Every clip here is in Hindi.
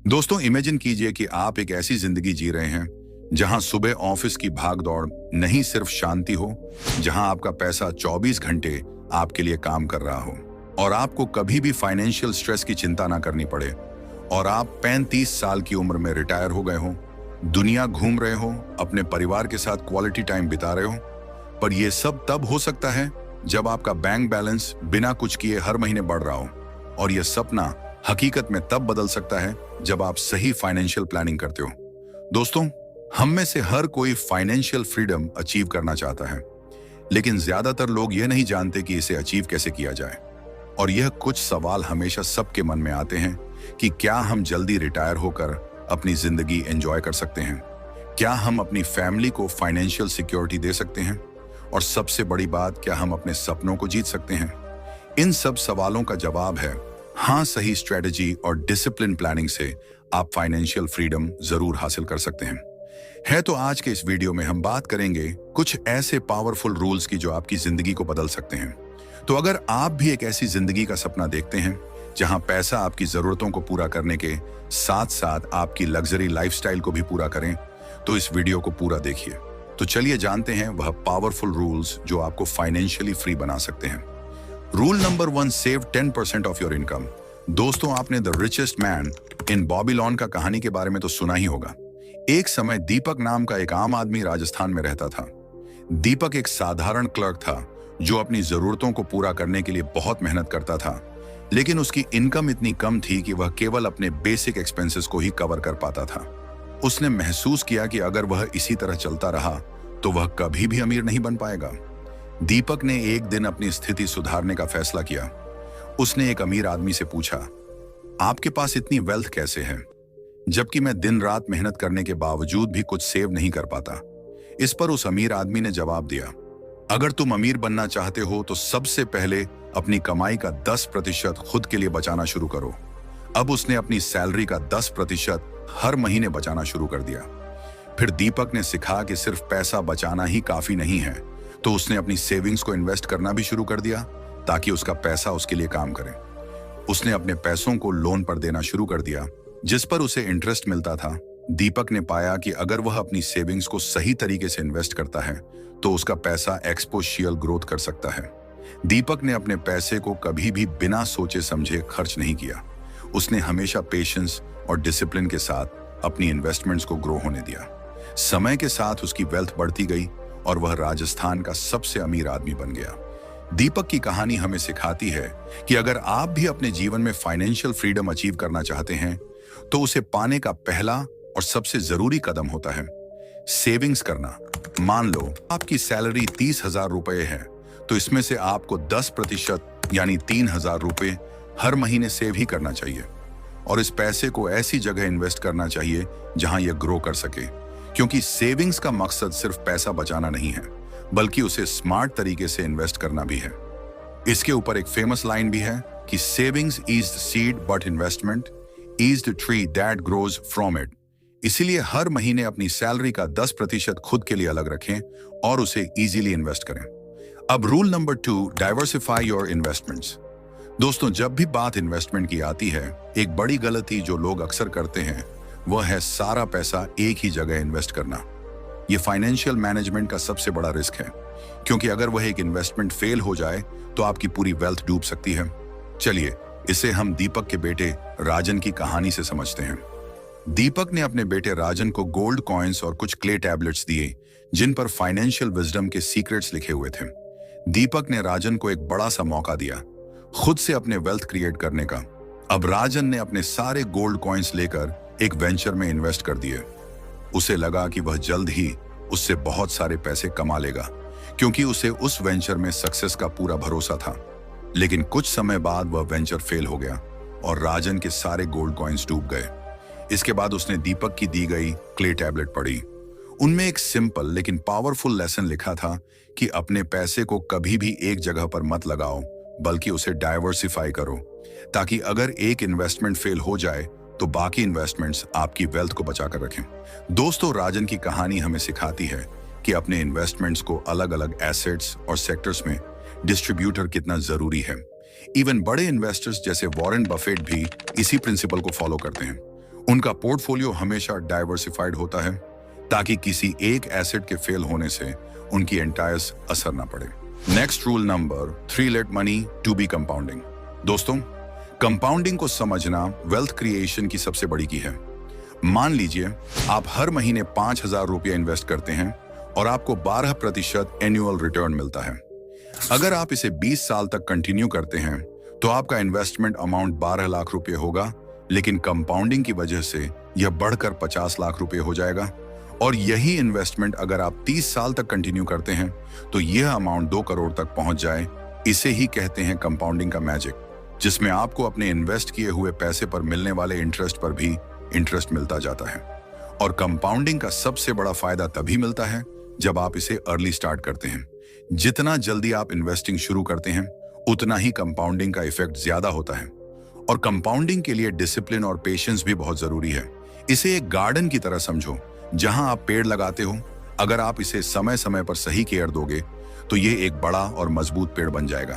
दोस्तों, इमेजिन कीजिए कि आप एक ऐसी जिंदगी जी रहे हैं जहां सुबह ऑफिस की भाग दौड़ नहीं, सिर्फ शांति हो, जहां आपका पैसा 24 घंटे आपके लिए काम कर रहा हो और आपको कभी भी फाइनेंशियल स्ट्रेस की चिंता ना करनी पड़े, और आप 35 साल की उम्र में रिटायर हो गए हो, दुनिया घूम रहे हो, अपने परिवार के साथ क्वालिटी टाइम बिता रहे हो। पर यह सब तब हो सकता है जब आपका बैंक बैलेंस बिना कुछ किए हर महीने बढ़ रहा हो, और यह सपना हकीकत में तब बदल सकता है जब आप सही फाइनेंशियल प्लानिंग करते हो। दोस्तों, हम में से हर कोई फाइनेंशियल फ्रीडम अचीव करना चाहता है, लेकिन ज्यादातर लोग यह नहीं जानते कि इसे अचीव कैसे किया जाए। और यह कुछ सवाल हमेशा सबके मन में आते हैं कि क्या हम जल्दी रिटायर होकर अपनी जिंदगी एंजॉय कर सकते हैं? क्या हम अपनी फैमिली को फाइनेंशियल सिक्योरिटी दे सकते हैं? और सबसे बड़ी बात, क्या हम अपने सपनों को जीत सकते हैं? इन सब सवालों का जवाब है हाँ। सही स्ट्रेटजी और डिसिप्लिन प्लानिंग से आप फाइनेंशियल फ्रीडम जरूर हासिल कर सकते हैं। तो आज के इस वीडियो में हम बात करेंगे कुछ ऐसे पावरफुल रूल्स की जो आपकी जिंदगी को बदल सकते हैं। तो अगर आप भी एक ऐसी जिंदगी का सपना देखते हैं जहां पैसा आपकी जरूरतों को पूरा करने के साथ साथ आपकी लग्जरी लाइफस्टाइल को भी पूरा करें, तो इस वीडियो को पूरा देखिए। तो चलिए जानते हैं वह पावरफुल रूल्स जो आपको फाइनेंशियली फ्री बना सकते हैं। Rule number 1, save 10% of your income. दोस्तों, आपने द रिचेस्ट मैन इन बॉबीलोन का कहानी के बारे में तो सुना ही होगा। एक समय दीपक नाम का एक आम आदमी राजस्थान में रहता था। दीपक एक साधारण क्लर्क था जो अपनी जरूरतों को पूरा करने के लिए बहुत मेहनत करता था, लेकिन उसकी इनकम इतनी कम थी कि वह केवल अपने बेसिक एक्सपेंसेस को ही कवर कर पाता था। उसने महसूस किया कि अगर वह इसी तरह चलता रहा तो वह कभी भी अमीर नहीं बन पाएगा। दीपक ने एक दिन अपनी स्थिति सुधारने का फैसला किया। उसने एक अमीर आदमी से पूछा, आपके पास इतनी वेल्थ कैसे है, जबकि मैं दिन रात मेहनत करने के बावजूद भी कुछ सेव नहीं कर पाता? इस पर उस अमीर आदमी ने जवाब दिया, अगर तुम अमीर बनना चाहते हो तो सबसे पहले अपनी कमाई का 10% खुद के लिए बचाना शुरू करो। अब उसने अपनी सैलरी का 10% हर महीने बचाना शुरू कर दिया। फिर दीपक ने सीखा कि सिर्फ पैसा बचाना ही काफी नहीं है, तो उसने अपनी सेविंग्स को इन्वेस्ट करना भी शुरू कर दिया ताकि उसका पैसा उसके लिए काम करे। उसने अपने पैसों को लोन पर देना शुरू कर दिया, जिस पर उसे इंटरेस्ट मिलता था। दीपक ने पाया कि अगर वह अपनी सेविंग्स को सही तरीके से इन्वेस्ट करता है तो उसका पैसा एक्सपोनेंशियल ग्रोथ कर सकता है। दीपक ने अपने पैसे को कभी भी बिना सोचे समझे खर्च नहीं किया। उसने हमेशा पेशेंस और डिसिप्लिन के साथ अपनी इन्वेस्टमेंट्स को ग्रो होने दिया। समय के साथ उसकी वेल्थ बढ़ती गई और वह राजस्थान का सबसे अमीर आदमी बन गया। दीपक की कहानी हमें सिखाती है कि अगर आप भी अपने जीवन में फाइनेंशियल फ्रीडम अचीव करना चाहते हैं तो उसे पाने का पहला और सबसे जरूरी कदम होता है सेविंग्स करना। मान लो आपकी सैलरी 30,000 रुपए है, तो इसमें से आपको 10% यानी 3,000 रुपए हर महीने सेव ही करना चाहिए, और इस पैसे को ऐसी जगह इन्वेस्ट करना चाहिए जहां यह ग्रो कर सके, क्योंकि सेविंग्स का मकसद सिर्फ पैसा बचाना नहीं है, बल्कि उसे स्मार्ट तरीके से इन्वेस्ट करना भी है। इसके ऊपर एक फेमस लाइन भी है कि savings is the seed but investment is the tree that grows from it. इसीलिए हर महीने अपनी सैलरी का 10% खुद के लिए अलग रखें और उसे इजीली इन्वेस्ट करें। अब rule number 2, diversify your investments. दोस्तों, जब भी बात इन्वेस्टमेंट की आती है, एक बड़ी गलती जो लोग अक्सर करते हैं वह है सारा पैसा एक ही जगह इन्वेस्ट करना। यह फाइनेंशियल मैनेजमेंट का सबसे बड़ा रिस्क है, क्योंकि अगर वह एक इन्वेस्टमेंट फेल हो जाए तो आपकी पूरी वेल्थ डूब सकती है। चलिए इसे हम दीपक के बेटे राजन की कहानी से समझते हैं। दीपक ने अपने बेटे राजन को गोल्ड कॉइन्स और कुछ क्ले टैबलेट्स दिए जिन पर फाइनेंशियल विजडम के सीक्रेट्स लिखे हुए थे। दीपक ने राजन को एक बड़ा सा मौका दिया खुद से अपने वेल्थ क्रिएट करने का। अब राजन ने अपने सारे गोल्ड कॉइन्स लेकर एक वेंचर में इन्वेस्ट कर दिए। उसे लगा कि वह जल्द ही उससे बहुत सारे पैसे कमा लेगा, क्योंकि उसे उस वेंचर में सक्सेस का पूरा भरोसा था। लेकिन कुछ समय बाद वह वेंचर फेल हो गया और राजन के सारे गोल्ड कॉइन्स डूब गए। इसके बाद उसने दीपक की दी गई क्ले टैबलेट पढ़ी। उनमें एक सिंपल लेकिन पावरफुल लेसन लिखा था कि अपने पैसे को कभी भी एक जगह पर मत लगाओ, बल्कि उसे डाइवर्सिफाई करो, ताकि अगर एक इन्वेस्टमेंट फेल हो जाए तो बाकी इन्वेस्टमेंट्स आपकी वेल्थ को बचाकर रखें। दोस्तों, राजन की कहानी हमें सिखाती है कि अपने इन्वेस्टमेंट्स को अलग अलग एसेट्स और सेक्टर्स में डिस्ट्रीब्यूटर कितना जरूरी है। इवन बड़े इन्वेस्टर्स जैसे वॉरेन बफेट भी इसी प्रिंसिपल को फॉलो करते हैं। उनका पोर्टफोलियो हमेशा डाइवर्सिफाइड होता है ताकि किसी एक एसेट के फेल होने से उनकी एंटायर असर ना पड़े। Next rule number 3, let money to be compounding. दोस्तों, कंपाउंडिंग को समझना वेल्थ क्रिएशन की सबसे बड़ी की है। मान लीजिए आप हर महीने 5,000 रुपया इन्वेस्ट करते हैं और आपको 12% एनुअल रिटर्न मिलता है। अगर आप इसे 20 साल तक कंटिन्यू करते हैं तो आपका इन्वेस्टमेंट अमाउंट 12 लाख रुपए होगा, लेकिन कंपाउंडिंग की वजह से यह बढ़कर 50 लाख रुपए हो जाएगा। और यही इन्वेस्टमेंट अगर आप 30 साल तक कंटिन्यू करते हैं तो यह अमाउंट 2 करोड़ तक पहुंच जाए। इसे ही कहते हैं कंपाउंडिंग का मैजिक, जिसमें आपको अपने इन्वेस्ट किए हुए पैसे पर मिलने वाले इंटरेस्ट पर भी इंटरेस्ट मिलता जाता है। और कंपाउंडिंग का सबसे बड़ा फायदा तभी मिलता है जब आप इसे अर्ली स्टार्ट करते हैं। जितना जल्दी आप इन्वेस्टिंग शुरू करते हैं उतना ही कंपाउंडिंग का इफेक्ट ज्यादा होता है। और कंपाउंडिंग के लिए डिसिप्लिन और पेशेंस भी बहुत जरूरी है। इसे एक गार्डन की तरह समझो जहां आप पेड़ लगाते हो। अगर आप इसे समय समय पर सही केयर दोगे तो ये एक बड़ा और मजबूत पेड़ बन जाएगा।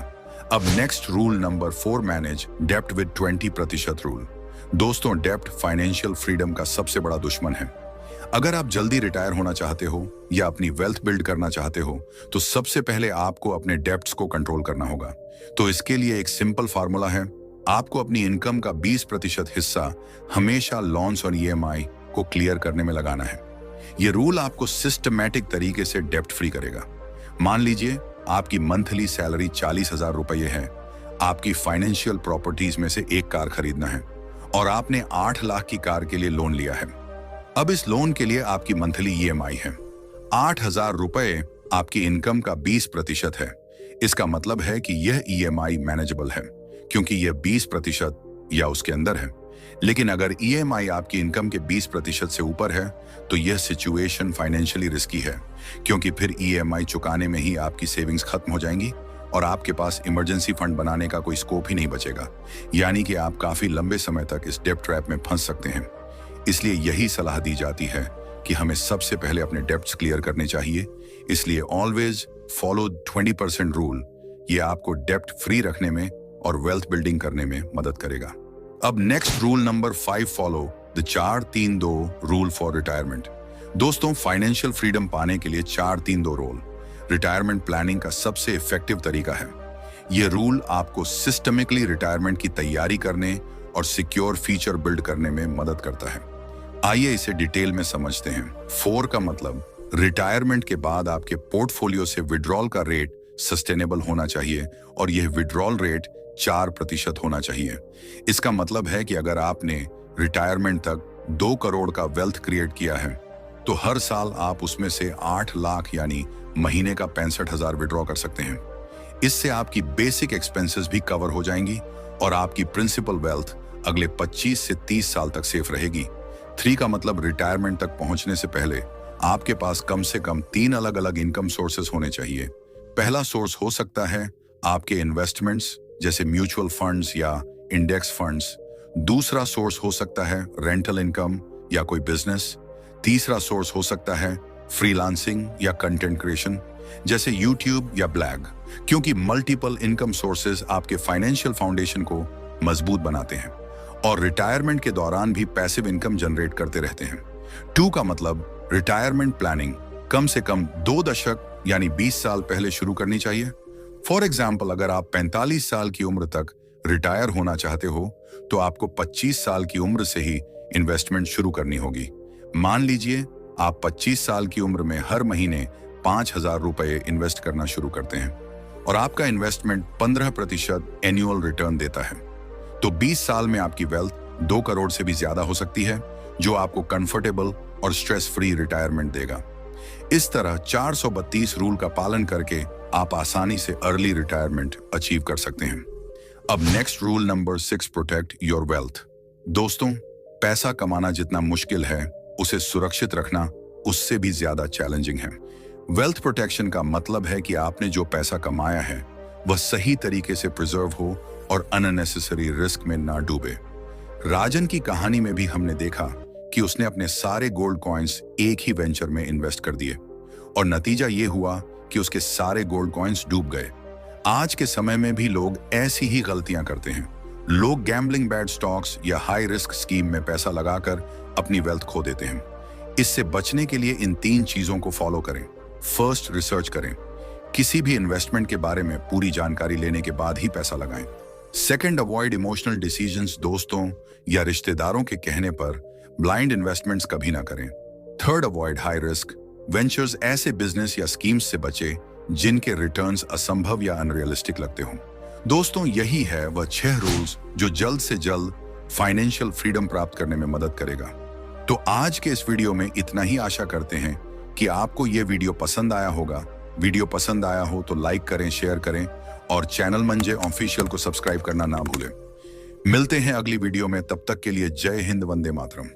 अब नेक्स्ट रूल नंबर 4, मैनेज डेप्ट विद 20% रूल। दोस्तों, डेप्ट फाइनेंशियल फ्रीडम का सबसे बड़ा दुश्मन है। अगर आप जल्दी रिटायर होना चाहते हो या अपनी वेल्थ बिल्ड करना चाहते हो तो सबसे पहले आपको अपने डेप्ट्स को कंट्रोल करना होगा। तो इसके लिए एक सिंपल फार्मूला है। आपको अपनी इनकम का 20% हिस्सा हमेशा लोन्स और EMI को क्लियर करने में लगाना है। यह रूल आपको सिस्टमैटिक तरीके से डेप्ट फ्री करेगा। मान लीजिए आपकी मंथली सैलरी 40,000 रुपये है। आपकी फाइनेंशियल प्रॉपर्टीज में से एक कार खरीदना है और आपने 8 लाख की कार के लिए लोन लिया है। अब इस लोन के लिए आपकी मंथली EMI है 8,000 रुपये। आपकी इनकम का 20% है। इसका मतलब है कि यह EMI मैनेजेबल है क्योंकि यह 20% या उसके अंदर है। लेकिन अगर EMI आपकी इनकम के 20% से ऊपर है तो यह सिचुएशन फाइनेंशियली रिस्की है, क्योंकि फिर EMI चुकाने में ही आपकी सेविंग्स खत्म हो जाएंगी और आपके पास इमरजेंसी फंड बनाने का कोई स्कोप ही नहीं बचेगा। यानी कि आप काफी लंबे समय तक इस डेप्ट ट्रैप में फंस सकते हैं। इसलिए यही सलाह दी जाती है कि हमें सबसे पहले अपने डेप्ट्स क्लियर करने चाहिए। इसलिए ऑलवेज फॉलो 20% रूल। ये आपको डेप्ट फ्री रखने में और वेल्थ बिल्डिंग करने में मदद करेगा। अब next rule number 5, follow the 4-3-2 rule for retirement. दोस्तों, फाइनेंशियल फ्रीडम पाने के लिए 4-3-2 रूल रिटायरमेंट प्लानिंग का सबसे इफेक्टिव तरीका है। यह रूल आपको सिस्टमिकली रिटायरमेंट की तैयारी करने और सिक्योर फ्यूचर बिल्ड करने में मदद करता है। आइए इसे डिटेल में समझते हैं। 4 का मतलब रिटायरमेंट के बाद आपके पोर्टफोलियो से विड्रॉल का रेट सस्टेनेबल होना चाहिए और यह विड्रॉल रेट 4% होना चाहिए। इसका मतलब है कि अगर आपने रिटायरमेंट तक 2 करोड़ का वेल्थ क्रिएट किया है तो हर साल आप उसमें से 8 लाख यानी महीने का 65,000 विड्रॉ कर सकते हैं। इससे आपकी बेसिक एक्सपेंसेस भी कवर हो जाएंगी और आपकी प्रिंसिपल वेल्थ अगले 25 से 30 साल तक सेफ रहेगी। 3 का मतलब रिटायरमेंट तक पहुंचने से पहले आपके पास कम से कम 3 अलग अलग इनकम सोर्सेस होने चाहिए। पहला सोर्स हो सकता है आपके इन्वेस्टमेंट्स जैसे म्यूचुअल फंड्स या इंडेक्स फंड्स। दूसरा सोर्स हो सकता है रेंटल इनकम या कोई बिजनेस। तीसरा सोर्स हो सकता है फ्रीलांसिंग या कंटेंट क्रिएशन जैसे यूट्यूब या ब्लॉग, क्योंकि मल्टीपल इनकम सोर्सेज आपके फाइनेंशियल फाउंडेशन को मजबूत बनाते हैं और रिटायरमेंट के दौरान भी पैसिव इनकम जनरेट करते रहते हैं। 2 का मतलब रिटायरमेंट प्लानिंग कम से कम 2 दशक यानी 20 साल पहले शुरू करनी चाहिए। फॉर एग्जाम्पल, अगर आप 45 साल की उम्र तक रिटायर होना चाहते हो तो आपको 25 साल की उम्र से ही इन्वेस्टमेंट शुरू करनी होगी। मान लीजिए आप 25 साल की उम्र में हर महीने 5,000 रुपये इन्वेस्ट करना शुरू करते हैं और आपका इन्वेस्टमेंट 15% एनुअल रिटर्न देता है, तो 20 साल में आपकी वेल्थ 2 करोड़ से भी ज्यादा हो सकती है, जो आपको कंफर्टेबल और स्ट्रेस फ्री रिटायरमेंट देगा। इस तरह 432 रूल का पालन करके आप आसानी से अर्ली रिटायरमेंट अचीव कर सकते हैं। अब next rule number 6, protect your wealth. दोस्तों, पैसा कमाना जितना मुश्किल है उसे सुरक्षित रखना उससे भी ज्यादा चैलेंजिंग है। वेल्थ प्रोटेक्शन का मतलब है कि आपने जो पैसा कमाया है वह सही तरीके से प्रिजर्व हो और अननेसेसरी रिस्क में ना डूबे। राजन की कहानी में भी हमने देखा कि उसने अपने सारे गोल्ड कॉइन्स एक ही वेंचर में इन्वेस्ट कर दिए और नतीजा ये हुआ कि उसके सारे गोल्ड कॉइन्स डूब गए। आज के समय में भी लोग ऐसी ही गलतियां करते हैं। लोग गैम्बलिंग, बैड स्टॉक्स या हाई रिस्क स्कीम में पैसा लगाकर अपनी वेल्थ खो देते हैं। इससे बचने के लिए इन 3 चीजों को फॉलो करें। फर्स्ट, रिसर्च करें। किसी भी इन्वेस्टमेंट के बारे में पूरी जानकारी लेने के बाद ही पैसा लगाएं। Second, avoid emotional decisions. दोस्तों या रिश्तेदारों के कहने पर ब्लाइंड इन्वेस्टमेंट्स कभी ना करें। Third, avoid high risk ventures. ऐसे बिजनेस या स्कीम्स से बचे जिनके रिटर्न्स असंभव या अनरियलिस्टिक लगते हों। दोस्तों, यही है वह 6 रूल्स जो जल्द से जल्द फाइनेंशियल फ्रीडम प्राप्त करने में मदद करेगा। तो आज के इस वीडियो में इतना ही। आशा करते हैं कि आपको यह वीडियो पसंद आया होगा। वीडियो पसंद आया हो तो लाइक करें, शेयर करें और चैनल मंजे ऑफिशियल को सब्सक्राइब करना ना भूलें। मिलते हैं अगली वीडियो में, तब तक के लिए जय हिंद, वंदे मातरम।